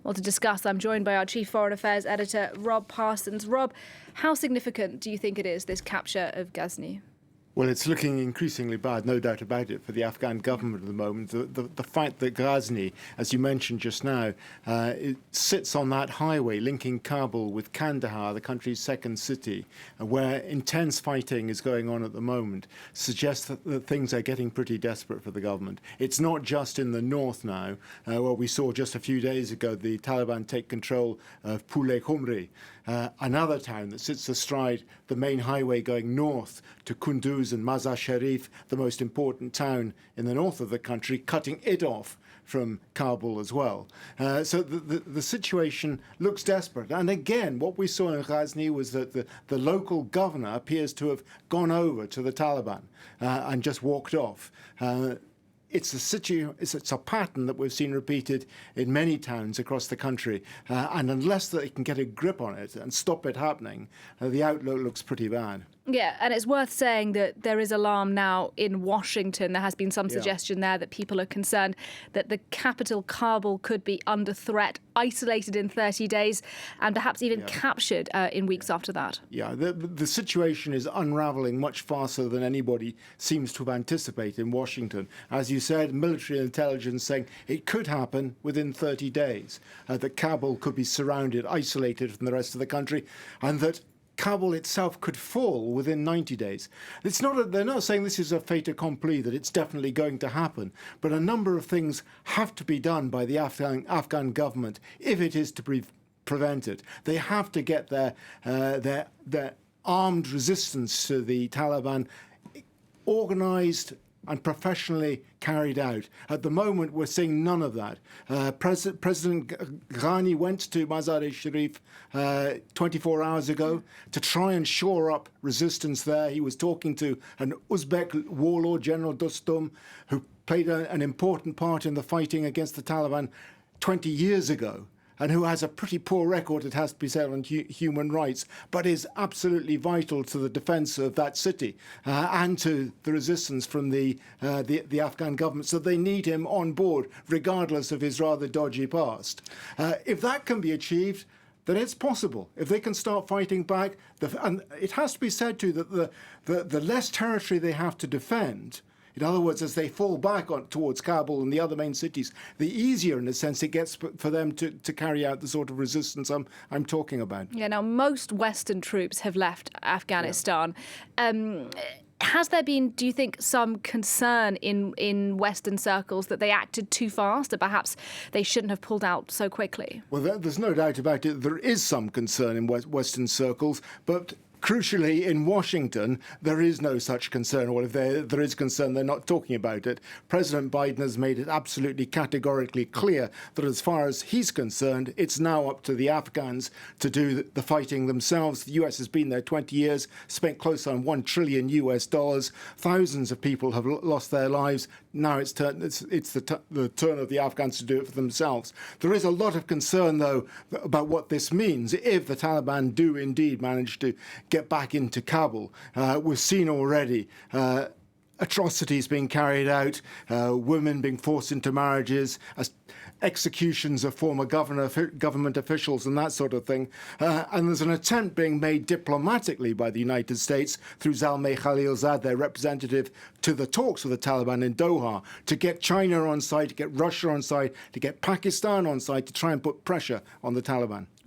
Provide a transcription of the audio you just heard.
Well, to discuss, I'm joined by our Chief Foreign Affairs Editor, Rob Parsons. Rob, how significant do you think it is, this capture of Ghazni? Well, it's looking increasingly bad, no doubt about it, for the Afghan government at the moment. The fact that Ghazni, as you mentioned just now, it sits on that highway linking Kabul with Kandahar, the country's second city, where intense fighting is going on at the moment, suggests that things are getting pretty desperate for the government. It's not just in the north now, where we saw just a few days ago the Taliban take control of Pule Khumri, another town that sits astride the main highway going north to Kunduz and Mazar-i-Sharif, the most important town in the north of the country, cutting it off from Kabul as well. So the situation looks desperate. And again, what we saw in Ghazni was that the local governor appears to have gone over to the Taliban and just walked off. It's a pattern that we've seen repeated in many towns across the country. And unless they can get a grip on it and stop it happening, the outlook looks pretty bad. Yeah, and it's worth saying that there is alarm now in Washington. There has been some suggestion there that people are concerned that the capital, Kabul, could be under threat, isolated in 30 days, and perhaps even captured in weeks after that. Yeah, the situation is unraveling much faster than anybody seems to have anticipated in Washington. As you said, military intelligence saying it could happen within 30 days, that Kabul could be surrounded, isolated from the rest of the country, and that Kabul itself could fall within 90 days. They're not saying this is a fait accompli, that it's definitely going to happen, but a number of things have to be done by the Afghan government if it is to prevent it. They have to get their armed resistance to the Taliban organised and professionally carried out. At the moment, we're seeing none of that. President Ghani went to Mazar-i-Sharif 24 hours ago to try and shore up resistance there. He was talking to an Uzbek warlord, General Dostum, who played an important part in the fighting against the Taliban 20 years ago, and who has a pretty poor record, it has to be said, on human rights, but is absolutely vital to the defence of that city and to the resistance from the Afghan government. So they need him on board, regardless of his rather dodgy past. If that can be achieved, then it's possible. If they can start fighting back, and it has to be said too that the less territory they have to defend, in other words, as they fall back towards Kabul and the other main cities, the easier, in a sense, it gets for them to carry out the sort of resistance I'm talking about. Yeah, now, most Western troops have left Afghanistan. Has there been, do you think, some concern in Western circles that they acted too fast, that perhaps they shouldn't have pulled out so quickly? Well, there's no doubt about it. There is some concern in Western circles, but crucially, in Washington, there is no such concern. Or if there is concern, they're not talking about it. President Biden has made it absolutely categorically clear that as far as he's concerned, it's now up to the Afghans to do the fighting themselves. The US has been there 20 years, spent close on $1 trillion US. Thousands of people have lost their lives. Now it's the turn of the Afghans to do it for themselves. There is a lot of concern, though, about what this means if the Taliban do indeed manage to get back into Kabul. We've seen already atrocities being carried out, women being forced into marriages, executions of former government officials and that sort of thing. And there's an attempt being made diplomatically by the United States through Zalmay Khalilzad, their representative to the talks with the Taliban in Doha, to get China on side, to get Russia on side, to get Pakistan on side, to try and put pressure on the Taliban.